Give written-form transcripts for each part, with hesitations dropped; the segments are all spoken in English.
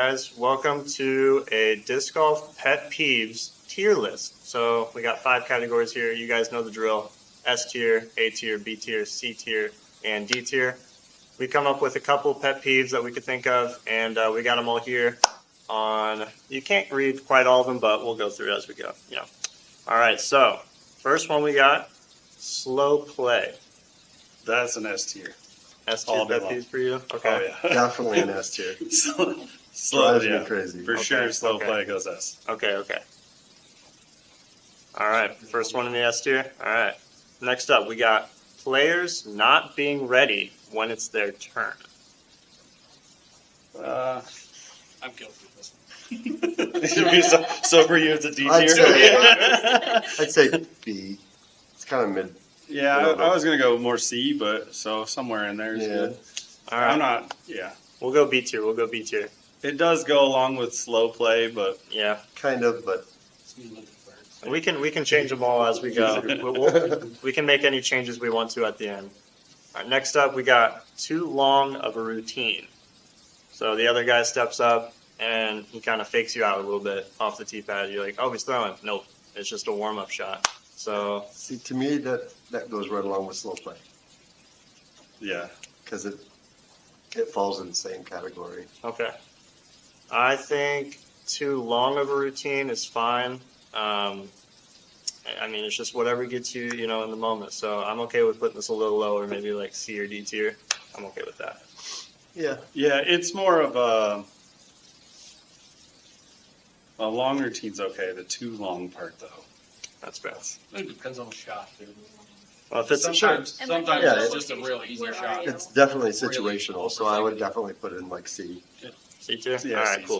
guys. Welcome to a disc golf pet peeves tier list. So we got 5 categories here. You guys know the drill. S tier, A tier, B tier, C tier, and D tier. We come up with a couple pet peeves that we could think of, and we got them all here on, you can't read quite all of them, but we'll go through it as we go. All right, so first one we got, slow play. That's an S tier. S tier pet peeves for you? Okay. Oh, yeah. Definitely an S tier. Slow, Drives yeah. me crazy. For sure, slow okay. play goes S. Okay. All right, first one in the S tier. All right. Next up, we got players not being ready when it's their turn. I'm guilty of this one. so for you, it's a D tier? I'd say B. It's kind of mid. Yeah, I was going to go more C, but so somewhere in there is good. All right. I'm not, yeah. We'll go B tier. It does go along with slow play, but Yeah. Kind of, but We can change them all as we go. We can make any changes we want to at the end. All right, next up, we got too long of a routine. So the other guy steps up and he kind of fakes you out a little bit off the tee pad. You're like, oh, he's throwing. Nope, it's just a warm-up shot. So see, to me, that goes right along with slow play yeah. because it falls in the same category. okay, I think too long of a routine is fine. I mean, it's just whatever gets you, in the moment. So I'm okay with putting this a little lower, maybe like C or D tier. I'm okay with that. Yeah. Yeah, it's more of a long routine's okay. The too long part, though. That's fair. It depends on the shot, dude. Well, if it's Sometimes Yeah, it's just a real easy shot. It's definitely situational, so I would definitely put it in like C. C tier? Yeah, All right, C's cool.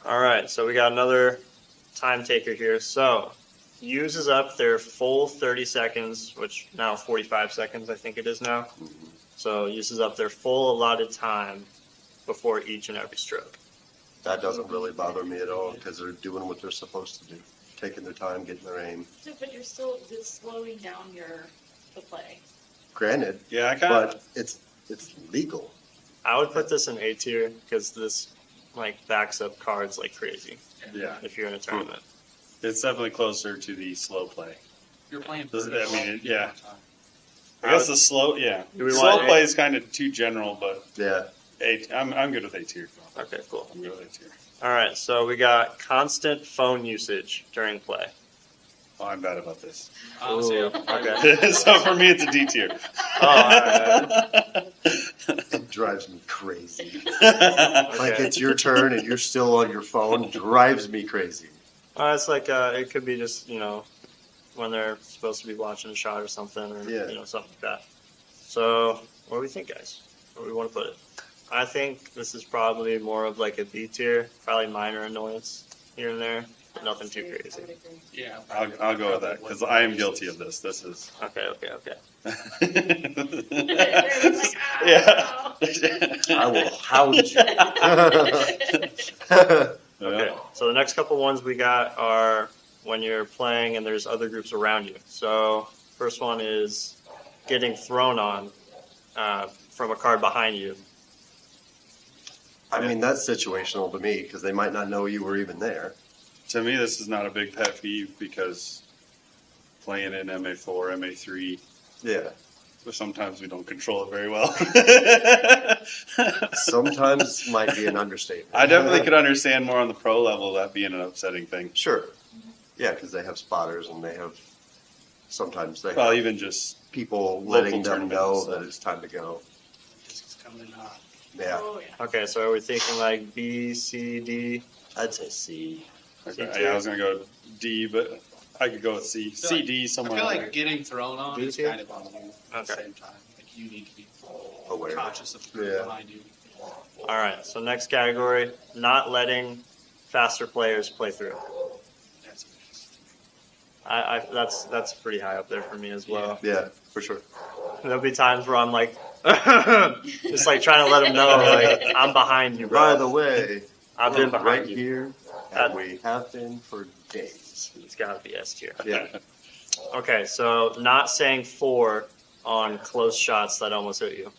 fine. All right, so we got another time taker here. So uses up their full 30 seconds, which now 45 seconds, I think it is now. So uses up their full allotted time before each and every stroke. That doesn't really bother me at all because they're doing what they're supposed to do, taking their time, getting their aim. So, but you're still just slowing down the play. Granted, Yeah, I kind of. but it's legal. I would put this in A tier because this backs up cards like crazy Yeah, if you're in a tournament. it's definitely closer to the slow play. You're playing. Does it- I mean, yeah. I I guess the slow, yeah. Do we Slow want play A? is kind of too general, but Yeah. I'm good with A tier. Okay, cool. I'm good with A tier. All right, so we got constant phone usage during play. Oh, I'm bad about this. Honestly, Ooh, I'm okay. So for me, it's a D tier. Oh, all right. It drives me crazy. Okay. Like it's your turn and you're still on your phone. Drives me crazy. It's like it could be just when they're supposed to be watching a shot or something, or Yeah. something like that. So what do we think, guys? Where do we want to put it? I think this is probably more of like a B tier, probably minor annoyance here and there, but nothing too I crazy. would agree. Yeah. I'll go with that because I am guilty of this. This is. Okay. Yeah. I will hound you. Okay. So the next couple ones we got are when you're playing and there's other groups around you. So first one is getting thrown on from a card behind you. I mean, that's situational to me because they might not know you were even there. To me, this is not a big pet peeve because playing in MA4, MA3, Yeah. sometimes we don't control it very well. Sometimes might be an understatement. I definitely could understand more on the pro level that being an upsetting thing. Sure. Yeah, because they have spotters and they have sometimes they Well, have even just people letting them tournaments know and stuff. that it's time to go. It's coming in hot. Yeah, Oh, yeah. Okay. So are we thinking like B, C, D? I'd say C. okay, yeah, I was gonna go D, but I could go with C. C, D, I somewhere. feel in like there. getting thrown on D is tier? kind of on you at the Okay. same time. Like you need to be Aware. conscious of the group Yeah. behind you. All right. So next category, not letting faster players play through. That's That's pretty high up there for me as well. Yeah, for sure. There'll be times where I'm like, just like trying to let them know, like I'm behind you, bro. By the way, I've been we're behind right you. here, and we have been for days. It's got to be S tier. Yeah. Okay, so not saying 4 on close shots that almost hit you.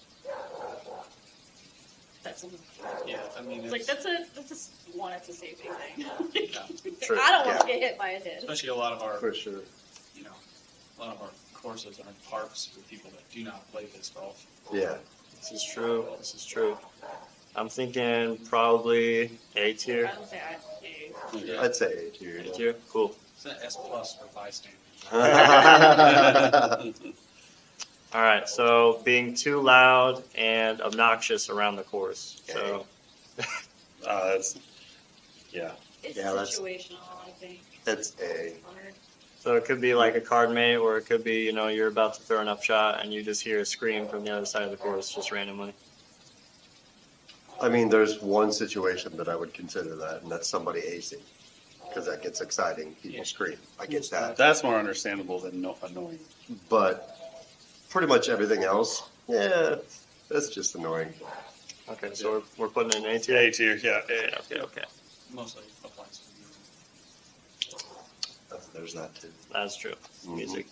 That's Yeah, I mean, it's like that's a safety thing. Sure, I don't want to yeah. get hit by a head. especially a lot of our, For sure. you know, a lot of our courses are in parks for people that do not play disc golf. Yeah. This is true. This is true. I'm thinking probably A tier. I don't say I. Okay. I'd say A tier. A tier. Cool. It's an S plus for bystander. Yeah. All right. So being too loud and obnoxious around the course. So That's, yeah. It's Yeah, that's- situational, I think. That's A. Hard. so it could be like a card mate, or it could be you're about to throw an upshot and you just hear a scream from the other side of the course just randomly. I mean, there's one situation that I would consider that, and that's somebody acing, because that gets exciting. People Yeah. scream. I get that. That's more understandable than annoying. But pretty much everything else, yeah, that's just annoying. Okay. So we're putting it in A tier. A tier, yeah. Yeah, okay. Okay. Mostly applies to music. There's that too. That's true. Mhm. Music.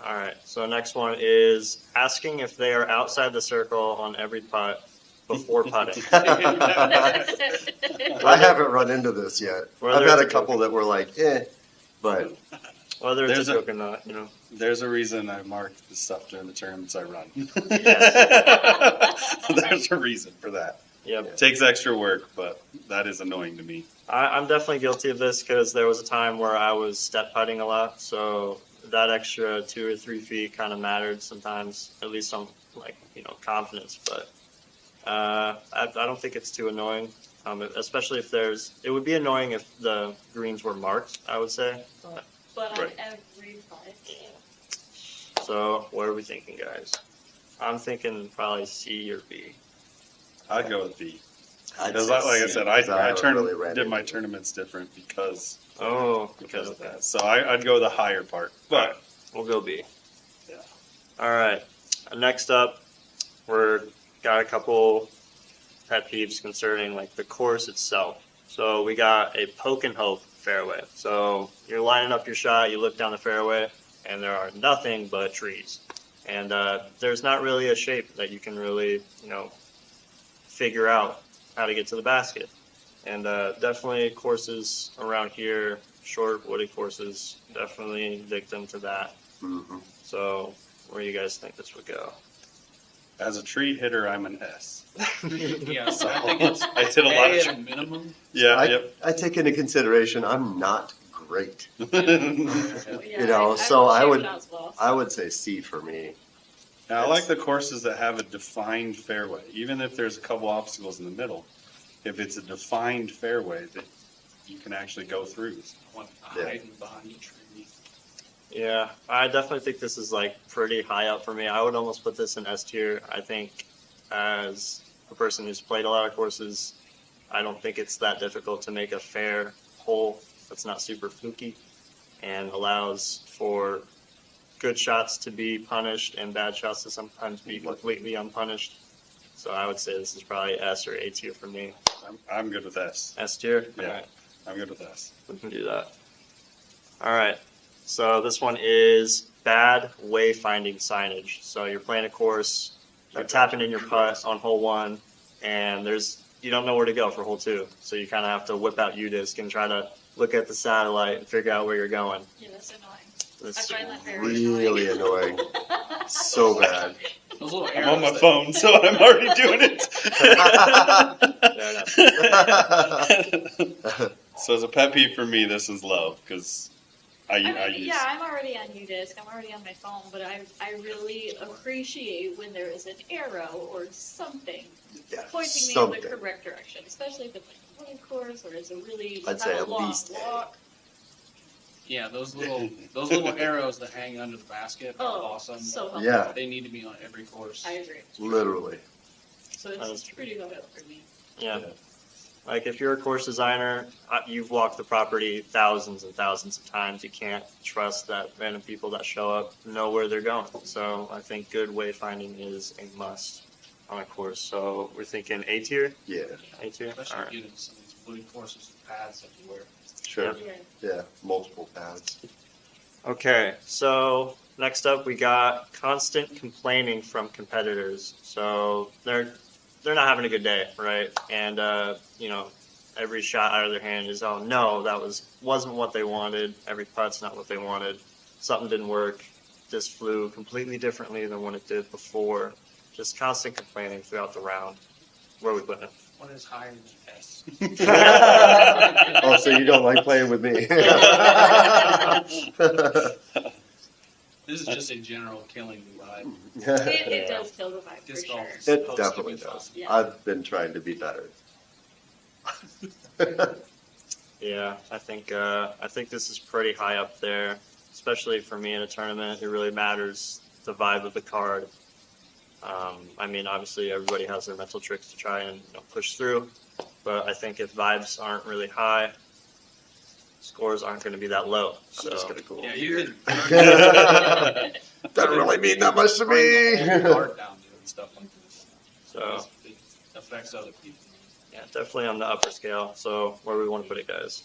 All right. So next one is asking if they are outside the circle on every putt before putting. I haven't run into this yet. Whether I've had it's a couple that were like, but Whether it's There's a a- joke or not, There's a reason I mark the stuff during the tournaments I run. There's a reason for that. Yep. It takes extra work, but that is annoying to me. I'm definitely guilty of this because there was a time where I was step putting a lot, so that extra 2 or 3 feet kind of mattered sometimes, at least on confidence. But I don't think it's too annoying, especially if it would be annoying if the greens were marked, I would say. But on Right. every putt. So what are we thinking, guys? I'm thinking probably C or B. I'd go with B. I'd Because say like I C, said, 'cause I haven't really ran did my into it. tournaments different because Oh, of that. So I'd go the higher part. But we'll go B. Yeah. All right. Next up, we're got a couple pet peeves concerning the course itself. So we got a poke and hope fairway. So you're lining up your shot, you look down the fairway, and there are nothing but trees. And there's not really a shape that you can really, figure out how to get to the basket. And definitely courses around here, short wooded courses, definitely victim to that. Mhm. So where do you guys think this would go? as a tree hitter, I'm an S. Yeah, so I think it's I hit a lot A of at a minimum. Yeah, I, yep. I take into consideration I'm not great. Yeah, So I shoot would- shots well. I would say C for me. Now, I like the courses that have a defined fairway, even if there's a couple obstacles in the middle. If it's a defined fairway that you can actually go through. One Yeah. hiding behind a tree. Yeah, I definitely think this is pretty high up for me. I would almost put this in S tier. I think as a person who's played a lot of courses, I don't think it's that difficult to make a fair hole that's not super fluky and allows for good shots to be punished and bad shots to sometimes be completely unpunished. So I would say this is probably S or A tier for me. I'm good with S. S tier? Yeah. All right. I'm good with S. We can do that. All right. So this one is bad wayfinding signage. So you're playing a course, you're tapping in your putt on hole 1, and you don't know where to go for hole 2. So you kind of have to whip out UDisc and try to look at the satellite and figure out where you're going. Yeah, that's annoying. It's I find that very Really annoying. So bad. Those little I'm on my arrows phone, so I'm already doing it. So as a pet peeve for me, this is low because I use. Yeah, I'm already on UDisc. I'm already on my phone, but I really appreciate when there is an arrow or something Yeah, pointing me in something. the correct direction, especially if it's a wooded course or it's a really I'd say not a at long least A. walk. Yeah, those little arrows that hang under the basket are Oh, awesome. so helpful. Yeah, They need to be on every course. I agree. literally. So it's pretty low for me. Yeah. If you're a course designer, you've walked the property thousands and thousands of times. You can't trust that random people that show up know where they're going. So I think good wayfinding is a must on a course. So we're thinking A tier? Yeah, A tier? Especially All right. getting some of these wooded courses with paths everywhere. sure. Yeah. Yeah, multiple paths. Okay, so next up we got constant complaining from competitors. So they're they're not having a good day, right? And you know, every shot out of their hand is, oh no, that wasn't what they wanted. Every putt's not what they wanted. Something didn't work. This flew completely differently than when it did before. Just constant complaining throughout the round. Where are we putting it? What is higher than S? Oh, so you don't like playing with me? This is just a general killing the vibe. It does kill the vibe for Disc sure. golf is It supposed definitely to be fun. does. Yeah. I've been trying to be better. Yeah, I think this is pretty high up there, especially for me in a tournament. It really matters the vibe of the card. I mean, obviously everybody has their mental tricks to try and push through, but I think if vibes aren't really high, scores aren't going to be that low. So I'm just gonna go Yeah, over you here. can Doesn't really mean that much to bring the me. whole card down doing stuff like this. So It affects other people. yeah, definitely on the upper scale. So where do we want to put it, guys?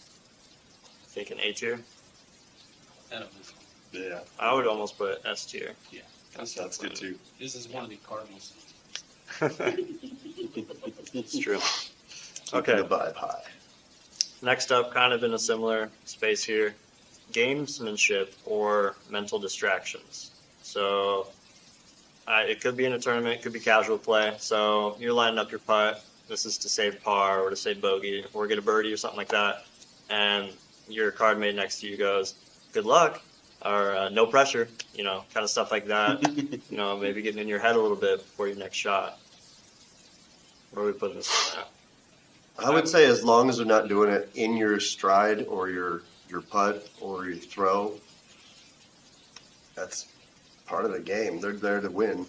Thinking A tier. That was- Yeah, I would almost put S tier. that's good too. This is one of the Cardinals. It's true. Keeping Okay. the vibe high. Next up, kind of in a similar space here, gamesmanship or mental distractions. So it could be in a tournament, it could be casual play. So you're lining up your putt. This is to save par or to save bogey or get a birdie or something like that. And your card mate next to you goes, "Good luck," or "No pressure," kind of stuff like that. Maybe getting in your head a little bit before your next shot. Where are we putting this at? I would say as long as they're not doing it in your stride or your putt or your throw, that's part of the game. They're there to win.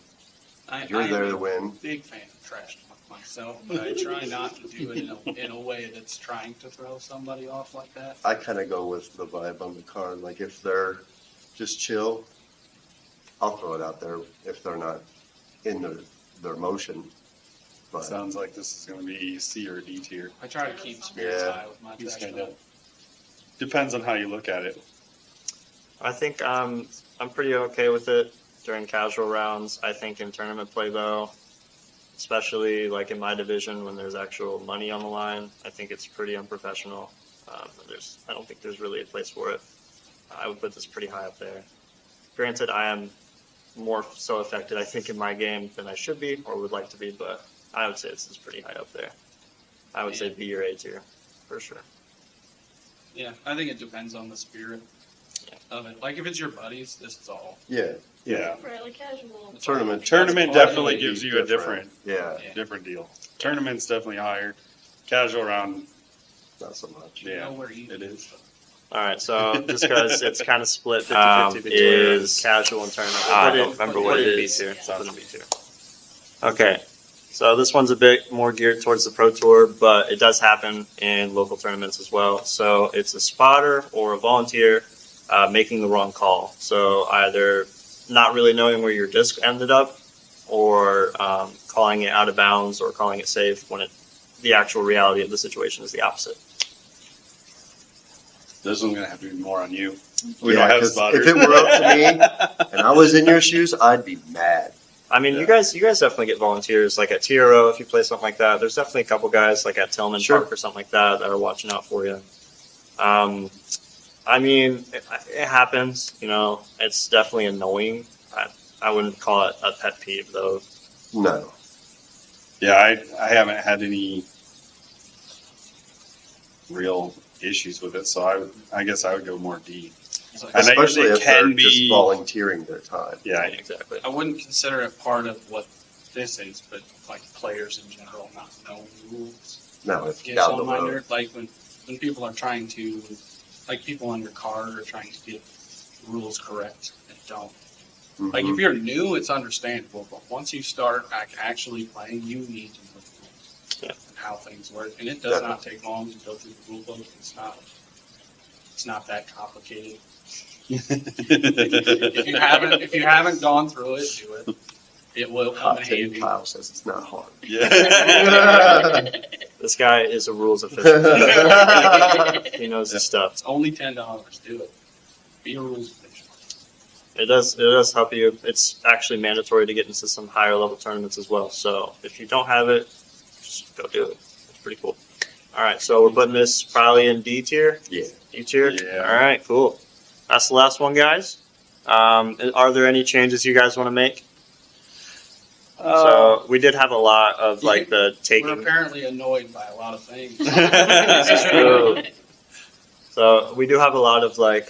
You're there to win. Big fan of trash talk myself, but I try not to do it in a way that's trying to throw somebody off like that. I kind of go with the vibe on the card. Like if they're just chill, I'll throw it out there if they're not in their motion. But Sounds like this is going to be C or D tier. I try to keep spirits Yeah. high with my Just trash kind of talk. depends on how you look at it. I think I'm pretty okay with it during casual rounds. I think in tournament play though, especially like in my division when there's actual money on the line, I think it's pretty unprofessional. I don't think there's really a place for it. I would put this pretty high up there. Granted, I am more so affected, I think, in my game than I should be or would like to be, but I would say this is pretty high up there. I would say B or A tier, for sure. Yeah, I think it depends on the spirit Yeah. of it. Like if it's your buddies, this is all. yeah, Yeah. Right, like casual. tournament. Tournament that's definitely probably gives you a different Yeah, Yeah. different deal. Tournament's definitely higher. Casual round, not so much. You yeah, know where you it is. All right, so just because it's kind of split 50-50 between is- casual and tournament. I Put don't it- remember put what it it in B is. tier. Put it in B tier. Okay, so this one's a bit more geared towards the Pro Tour, but it does happen in local tournaments as well. So it's a spotter or a volunteer making the wrong call. So either not really knowing where your disc ended up or calling it out of bounds or calling it safe when the actual reality of the situation is the opposite. This one's gonna have to be more on you. We Yeah, don't have 'cause spotters. if it were up to me and I was in your shoes, I'd be mad. I mean, Yeah. you guys definitely get volunteers, like at TRO if you play something like that. There's definitely a couple guys like at Tillman Sure. Park or something like that that are watching out for you. I mean, it happens. It's definitely annoying. I wouldn't call it a pet peeve though. No. Yeah, I haven't had any real issues with it, so I guess I would go more D. It's like- And I- Especially it if they're can just be- volunteering their time. Yeah, Exactly. I wouldn't consider it part of what this is, but like players in general not knowing the rules. No, it's Gets down the on my road. nerve. Like when people are trying to, like people on your card are trying to get rules correct and don't. Like Mhm. if you're new, it's understandable, but once you start actually playing, you need to know the rules Yeah. and how things work. And it does not take long to go through the rule book. It's not that complicated. If you haven't gone through it, do it. It will come Hot in take handy. Kyle says it's not hard. yeah. This guy is a rules official. He knows his stuff. It's only $10. Do it. Be a rules official. It does help you. It's actually mandatory to get into some higher level tournaments as well. So if you don't have it, just go do it. It's pretty cool. All right, so we're putting this probably in D tier. Yeah. D tier. Yeah. All right, cool. That's the last one, guys. Are there any changes you guys want to make? So we did have a lot of like the We're taking. apparently annoyed by a lot of things. This is true. So we do have a lot of like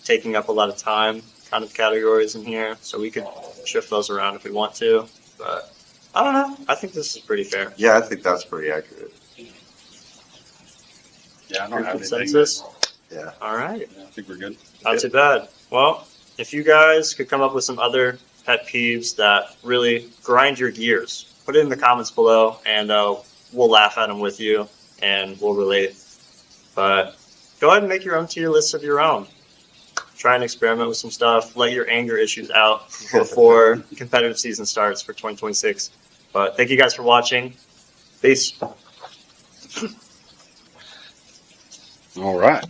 taking up a lot of time kind of categories in here. So we could shift those around if we want to. But I don't know. I think this is pretty fair. Yeah, I think that's pretty accurate. Yeah, I don't have anything. Consensus. Yeah. All right. Yeah, I think we're good. Not too bad. Well, if you guys could come up with some other pet peeves that really grind your gears, put it in the comments below, and we'll laugh at them with you, and we'll relate. But go ahead and make your own tier lists of your own. Try and experiment with some stuff. Let your anger issues out before competitive season starts for 2026. But thank you guys for watching. Peace. All right.